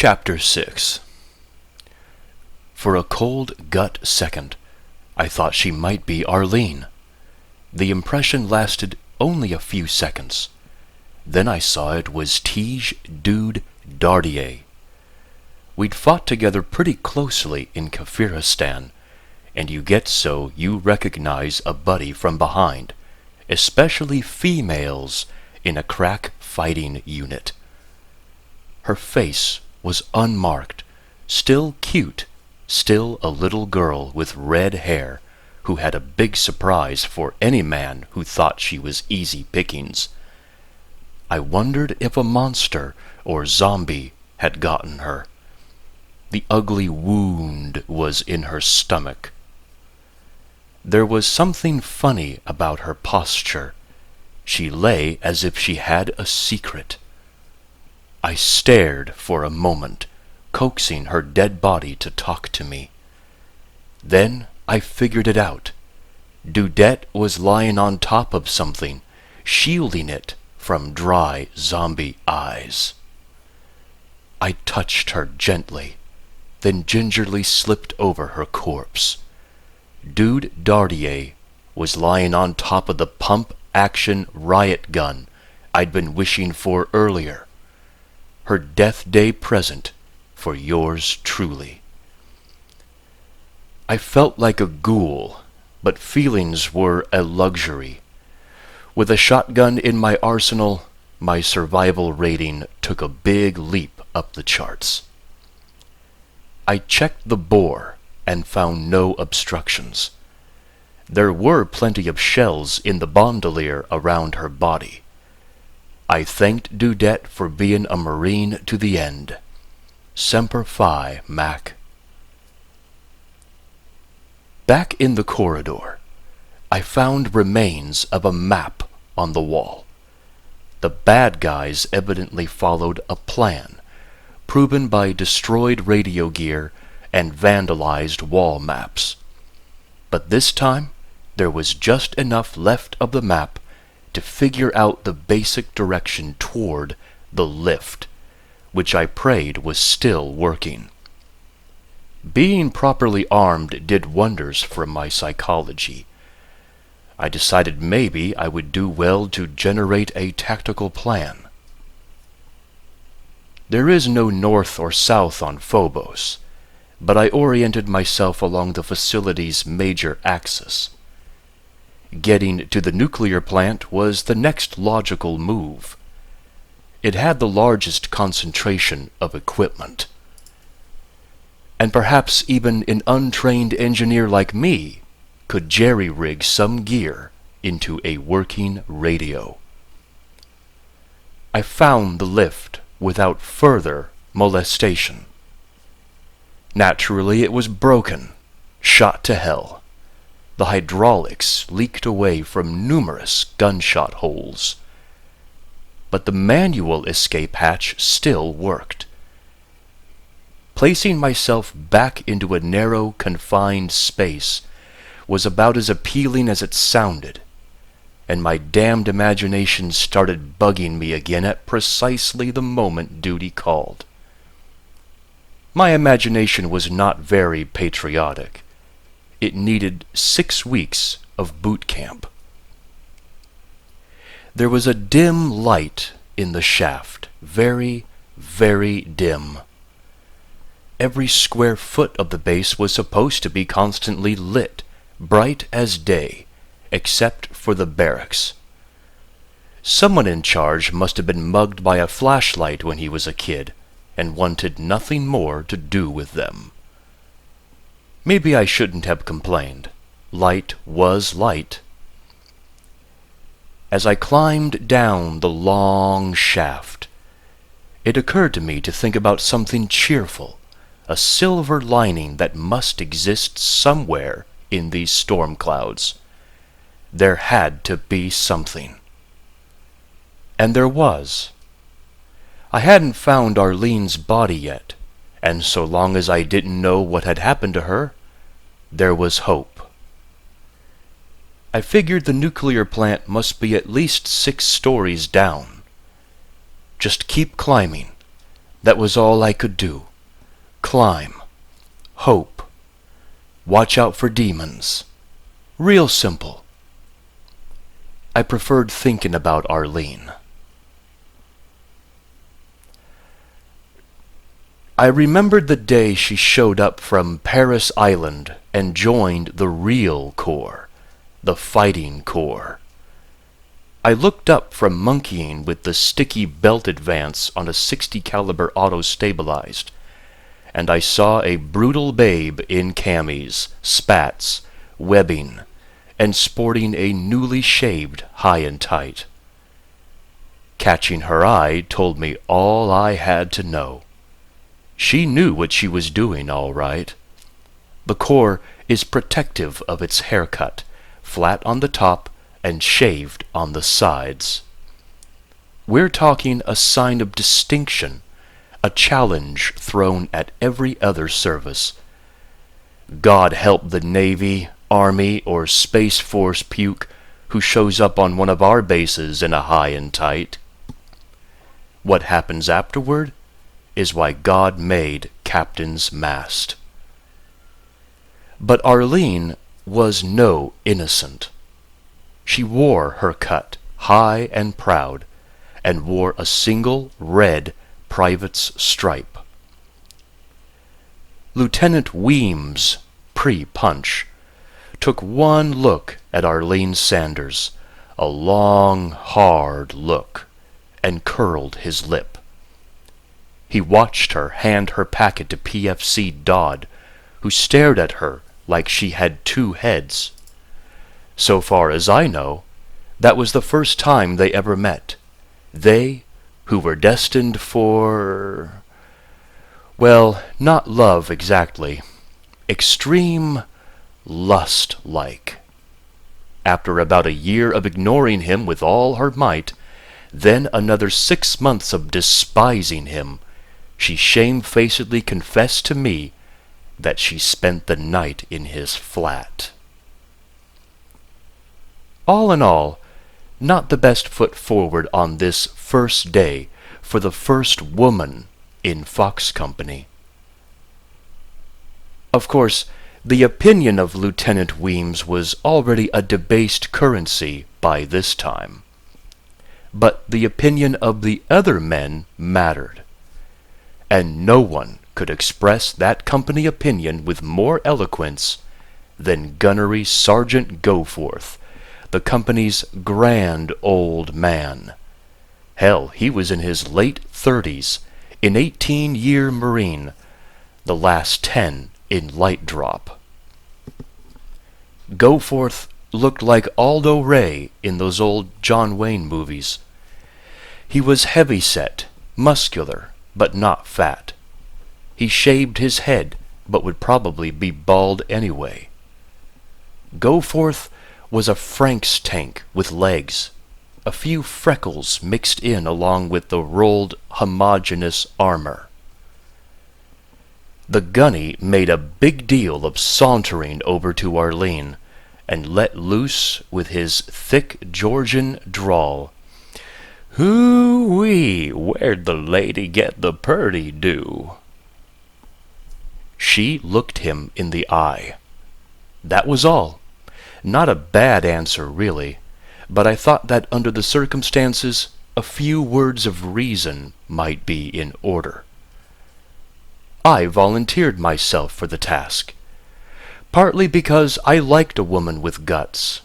Chapter 6. For a cold gut second, I thought she might be Arlene. The impression lasted only a few seconds. Then I saw it was Tige Dude Dardier. We'd fought together pretty closely in Kafiristan, and you get so you recognize a buddy from behind, especially females in a crack fighting unit. Her face was unmarked, still cute, still a little girl with red hair who had a big surprise for any man who thought she was easy pickings. I wondered if a monster or zombie had gotten her. The ugly wound was in her stomach. There was something funny about her posture. She lay as if she had a secret. I stared for a moment, coaxing her dead body to talk to me. Then I figured it out. Dudette was lying on top of something, shielding it from dry zombie eyes. I touched her gently, then gingerly slipped over her corpse. Dude Dardier was lying on top of the pump-action riot gun I'd been wishing for earlier. Her death day present for yours truly. I felt like a ghoul, but feelings were a luxury. With a shotgun in my arsenal, my survival rating took a big leap up the charts. I checked the bore and found no obstructions. There were plenty of shells in the bandolier around her body. I thanked Dudette for being a Marine to the end. Semper Fi, Mac. Back in the corridor, I found remains of a map on the wall. The bad guys evidently followed a plan, proven by destroyed radio gear and vandalized wall maps. But this time, there was just enough left of the map to figure out the basic direction toward the lift, which I prayed was still working. Being properly armed did wonders for my psychology. I decided maybe I would do well to generate a tactical plan. There is no north or south on Phobos, but I oriented myself along the facility's major axis. Getting to the nuclear plant was the next logical move. It had the largest concentration of equipment. And perhaps even an untrained engineer like me could jerry-rig some gear into a working radio. I found the lift without further molestation. Naturally, it was broken, shot to hell. The hydraulics leaked away from numerous gunshot holes. But the manual escape hatch still worked. Placing myself back into a narrow, confined space was about as appealing as it sounded, and my damned imagination started bugging me again at precisely the moment duty called. My imagination was not very patriotic. It needed 6 weeks of boot camp. There was a dim light in the shaft, very, very dim. Every square foot of the base was supposed to be constantly lit, bright as day, except for the barracks. Someone in charge must have been mugged by a flashlight when he was a kid, and wanted nothing more to do with them. Maybe I shouldn't have complained. Light was light. As I climbed down the long shaft, it occurred to me to think about something cheerful, a silver lining that must exist somewhere in these storm clouds. There had to be something. And there was. I hadn't found Arlene's body yet, and so long as I didn't know what had happened to her, there was hope. I figured the nuclear plant must be at least 6 stories down. Just keep climbing. That was all I could do. Climb. Hope. Watch out for demons. Real simple. I preferred thinking about Arlene. I remembered the day she showed up from Paris Island and joined the real Corps, the fighting Corps. I looked up from monkeying with the sticky belt advance on a .60 caliber auto-stabilized, and I saw a brutal babe in camis, spats, webbing, and sporting a newly shaved high and tight. Catching her eye told me all I had to know. She knew what she was doing, all right. The Corps is protective of its haircut, flat on the top and shaved on the sides. We're talking a sign of distinction, a challenge thrown at every other service. God help the Navy, Army, or Space Force puke who shows up on one of our bases in a high and tight. What happens afterward is why God made Captain's Mast. But Arlene was no innocent. She wore her cut high and proud, and wore a single red private's stripe. Lieutenant Weems, pre-punch, took one look at Arlene Sanders, a long, hard look, and curled his lip. He watched her hand her packet to PFC Dodd, who stared at her like she had two heads. So far as I know, that was the first time they ever met. They, who were destined for... well, not love exactly. Extreme lust-like. After about a year of ignoring him with all her might, then another 6 months of despising him, she shamefacedly confessed to me that she spent the night in his flat. All in all, not the best foot forward on this first day for the first woman in Fox Company. Of course, the opinion of Lieutenant Weems was already a debased currency by this time. But the opinion of the other men mattered, and no one could express that company opinion with more eloquence than Gunnery Sergeant Goforth, the company's grand old man. Hell, he was in his late 30s, an 18-year Marine, the last 10 in light drop. Goforth looked like Aldo Ray in those old John Wayne movies. He was heavy-set, muscular, but not fat. He shaved his head, but would probably be bald anyway. Goforth was a Frank's tank with legs, a few freckles mixed in along with the rolled homogeneous armor. The gunny made a big deal of sauntering over to Arlene and let loose with his thick Georgian drawl. "Hoo-wee, where'd the lady get the purty do?" She looked him in the eye. That was all. Not a bad answer, really, but I thought that under the circumstances, a few words of reason might be in order. I volunteered myself for the task, partly because I liked a woman with guts,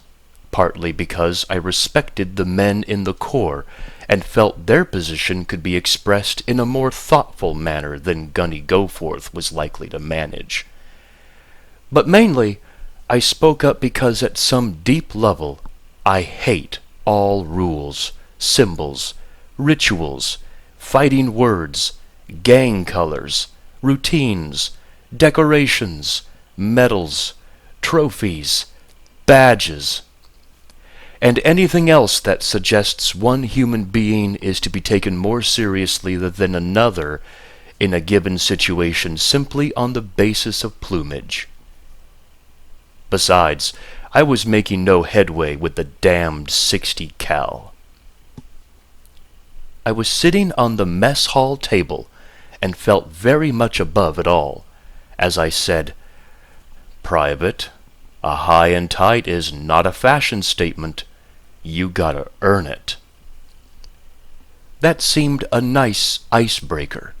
partly because I respected the men in the Corps and felt their position could be expressed in a more thoughtful manner than Gunny Goforth was likely to manage. But mainly, I spoke up because at some deep level, I hate all rules, symbols, rituals, fighting words, gang colors, routines, decorations, medals, trophies, badges, and anything else that suggests one human being is to be taken more seriously than another in a given situation simply on the basis of plumage. Besides, I was making no headway with the damned 60 cal. I was sitting on the mess hall table and felt very much above it all, as I said, "Private, a high and tight is not a fashion statement. You gotta earn it." That seemed a nice icebreaker.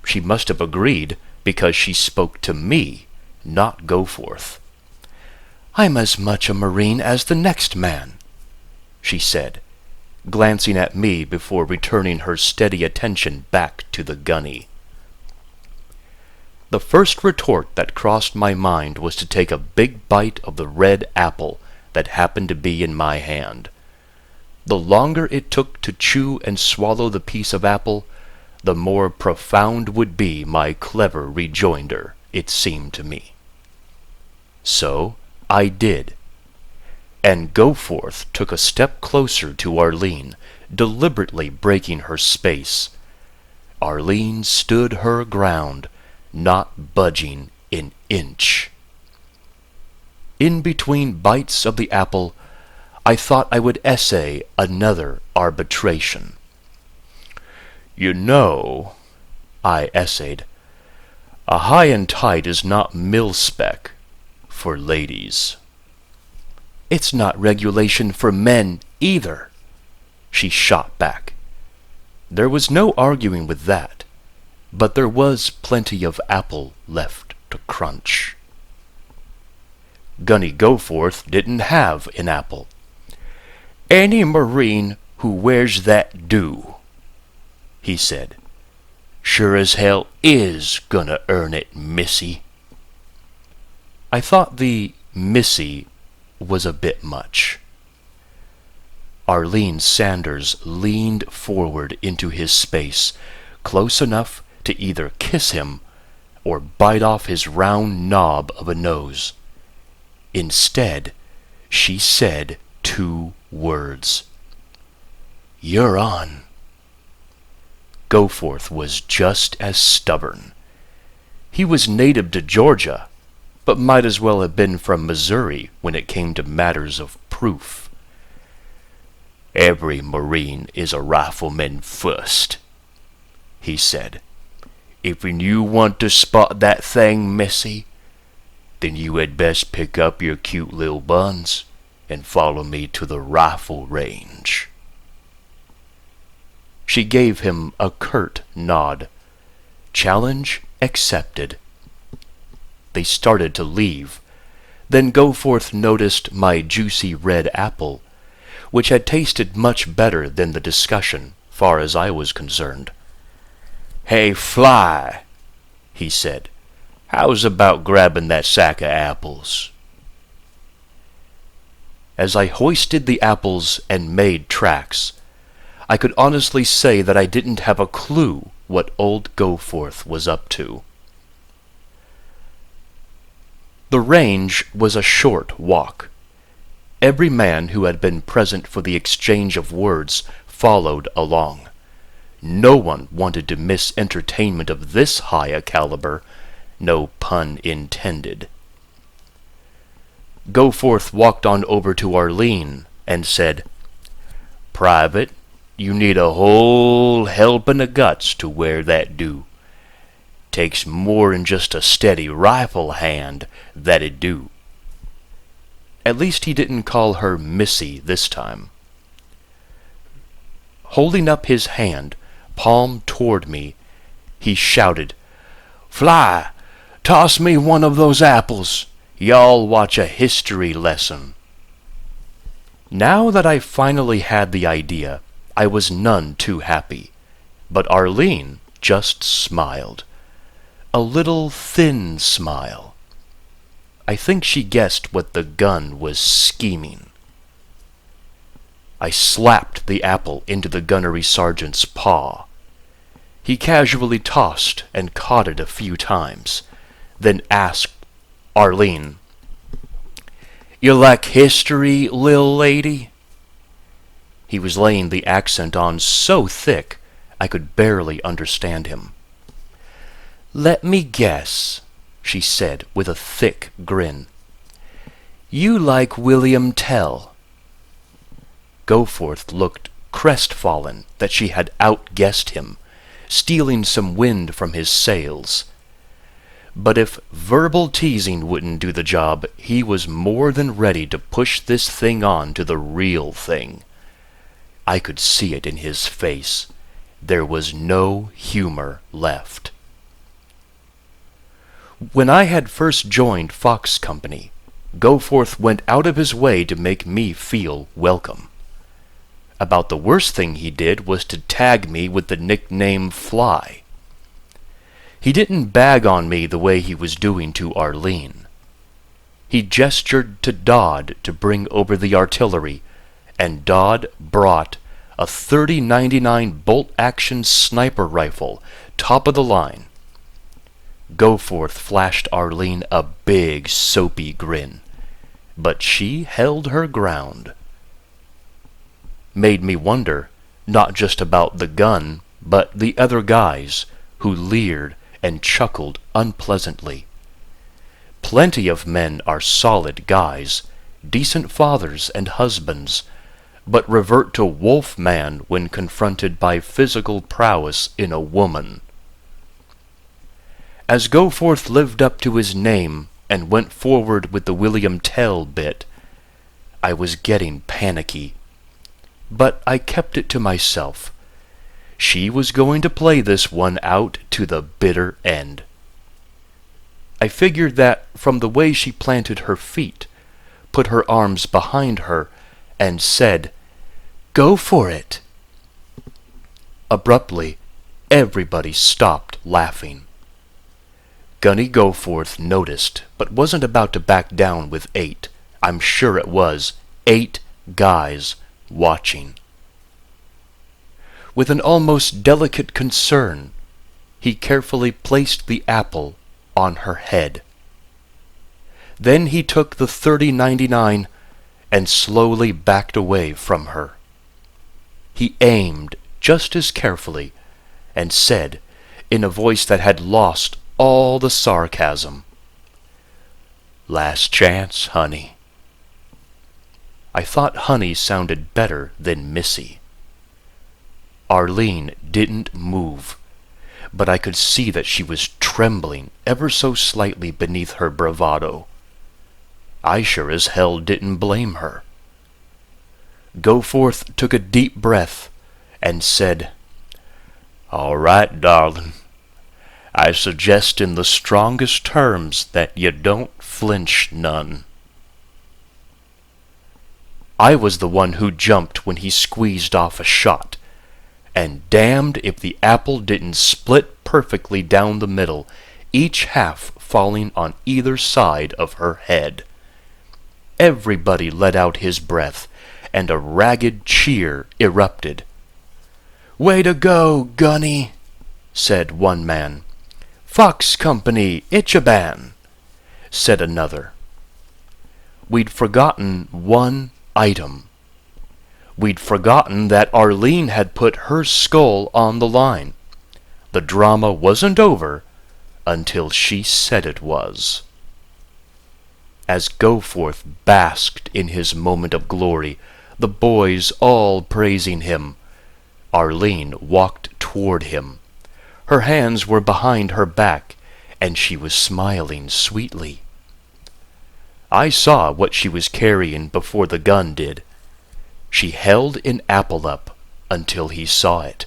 She must have agreed because she spoke to me, not Goforth. "I'm as much a Marine as the next man," she said, glancing at me before returning her steady attention back to the gunny. The first retort that crossed my mind was to take a big bite of the red apple that happened to be in my hand. The longer it took to chew and swallow the piece of apple, the more profound would be my clever rejoinder, it seemed to me. So I did. And Goforth took a step closer to Arlene, deliberately breaking her space. Arlene stood her ground, not budging an inch. In between bites of the apple, I thought I would essay another arbitration. "You know," I essayed, "a high and tight is not mil-spec for ladies." "It's not regulation for men either," she shot back. There was no arguing with that, but there was plenty of apple left to crunch. Gunny Goforth didn't have an apple. "Any Marine who wears that do," he said, "sure as hell is gonna earn it, missy." I thought the missy was a bit much. Arlene Sanders leaned forward into his space, close enough to either kiss him or bite off his round knob of a nose. Instead, she said 2 words. "You're on." Goforth was just as stubborn. He was native to Georgia, but might as well have been from Missouri when it came to matters of proof. "Every Marine is a rifleman first," he said. "If you want to spot that thing, missy, then you had best pick up your cute little buns and follow me to the rifle range." She gave him a curt nod. Challenge accepted. They started to leave. Then Goforth noticed my juicy red apple, which had tasted much better than the discussion, far as I was concerned. "Hey, Fly," he said, "how's about grabbing that sack of apples?" As I hoisted the apples and made tracks, I could honestly say that I didn't have a clue what old Goforth was up to. The range was a short walk. Every man who had been present for the exchange of words followed along. No one wanted to miss entertainment of this high a caliber, no pun intended. Goforth walked on over to Arlene and said, "Private, you need a whole helping of guts to wear that do. Takes more'n just a steady rifle hand, that'd do." At least he didn't call her Missy this time. Holding up his hand, palm toward me, he shouted, "Fly, toss me one of those apples. Y'all watch a history lesson." Now that I finally had the idea, I was none too happy, but Arlene just smiled. A little thin smile. I think she guessed what the gun was scheming. I slapped the apple into the gunnery sergeant's paw. He casually tossed and caught it a few times, then asked Arlene, "You like history, lil lady?" He was laying the accent on so thick I could barely understand him. "Let me guess," she said with a thick grin. "You like William Tell." Goforth looked crestfallen that she had outguessed him, stealing some wind from his sails. But if verbal teasing wouldn't do the job, he was more than ready to push this thing on to the real thing. I could see it in his face. There was no humor left. When I had first joined Fox Company, Goforth went out of his way to make me feel welcome. About the worst thing he did was to tag me with the nickname Fly. He didn't bag on me the way he was doing to Arlene. He gestured to Dodd to bring over the artillery, and Dodd brought a 30-99 bolt-action sniper rifle, top of the line. Goforth flashed Arlene a big, soapy grin, but she held her ground. Made me wonder, not just about the gun, but the other guys, who leered and chuckled unpleasantly. Plenty of men are solid guys, decent fathers and husbands, but revert to wolf-man when confronted by physical prowess in a woman. As Goforth lived up to his name and went forward with the William Tell bit, I was getting panicky. But I kept it to myself. She was going to play this one out to the bitter end. I figured that from the way she planted her feet, put her arms behind her, and said, "Go for it." Abruptly, everybody stopped laughing. Gunny Goforth noticed, but wasn't about to back down with 8. I'm sure it was 8 guys watching. With an almost delicate concern, he carefully placed the apple on her head. Then he took the 30-99 and slowly backed away from her. He aimed just as carefully and said, in a voice that had lost all the sarcasm, "Last chance, honey." I thought honey sounded better than Missy. Arlene didn't move, but I could see that she was trembling ever so slightly beneath her bravado. I sure as hell didn't blame her. Goforth took a deep breath and said, "All right, darling. I suggest in the strongest terms that you don't flinch none." I was the one who jumped when he squeezed off a shot, and damned if the apple didn't split perfectly down the middle, each half falling on either side of her head. Everybody let out his breath, and a ragged cheer erupted. "Way to go, Gunny," said one man. "Fox Company, Ichiban," said another. We'd forgotten one item. We'd forgotten that Arlene had put her skull on the line. The drama wasn't over until she said it was. As Goforth basked in his moment of glory, the boys all praising him, Arlene walked toward him. Her hands were behind her back, and she was smiling sweetly. I saw what she was carrying before the gun did. She held an apple up until he saw it.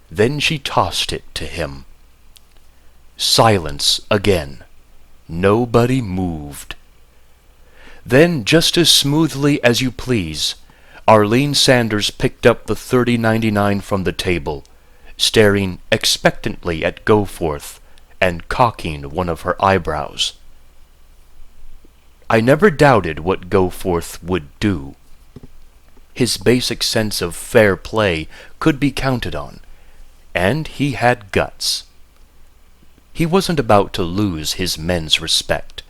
Then she tossed it to him. Silence again. Nobody moved. Then, just as smoothly as you please, Arlene Sanders picked up the 30-99 from the table, staring expectantly at Goforth and cocking one of her eyebrows. I never doubted what Goforth would do. His basic sense of fair play could be counted on, and he had guts. He wasn't about to lose his men's respect,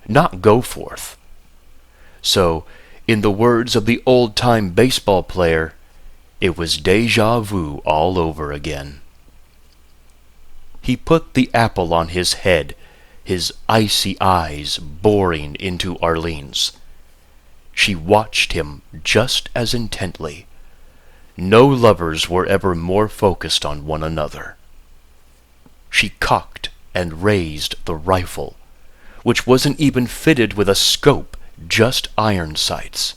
not Goforth. So, in the words of the old-time baseball player, it was déjà vu all over again. He put the apple on his head, his icy eyes boring into Arlene's. She watched him just as intently. No lovers were ever more focused on one another. She cocked and raised the rifle, which wasn't even fitted with a scope, just iron sights.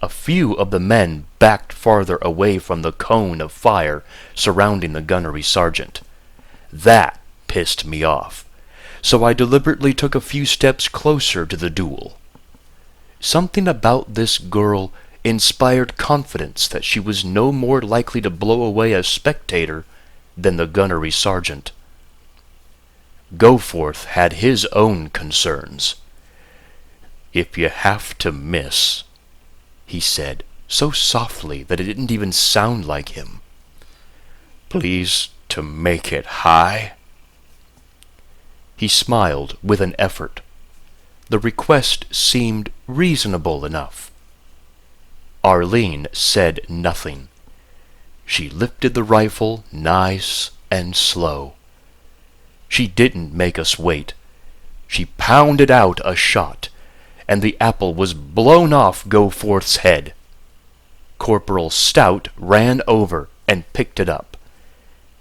A few of the men backed farther away from the cone of fire surrounding the gunnery sergeant. That pissed me off, so I deliberately took a few steps closer to the duel. Something about this girl inspired confidence that she was no more likely to blow away a spectator than the gunnery sergeant. Goforth had his own concerns. "If you have to miss," he said, so softly that it didn't even sound like him, "please to make it high." He smiled with an effort. The request seemed reasonable enough. Arlene said nothing. She lifted the rifle nice and slow. She didn't make us wait. She pounded out a shot, and the apple was blown off Goforth's head. Corporal Stout ran over and picked it up.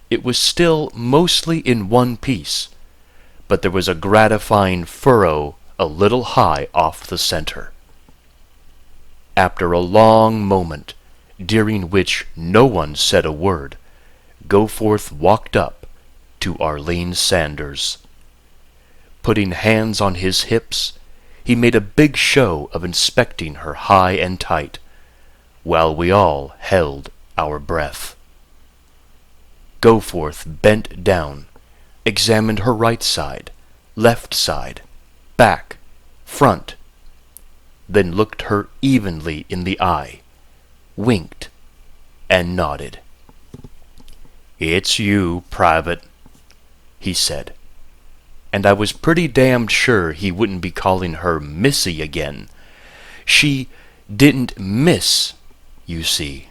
It was still mostly in one piece, but there was a gratifying furrow a little high off the center. After a long moment, during which no one said a word, Goforth walked up to Arlene Sanders. Putting hands on his hips, he made a big show of inspecting her high and tight, while we all held our breath. Goforth bent down, examined her right side, left side, back, front, then looked her evenly in the eye, winked, and nodded. "It's you, Private," he said, and I was pretty damned sure he wouldn't be calling her Missy again. She didn't miss, you see.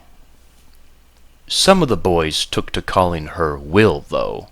Some of the boys took to calling her Will, though.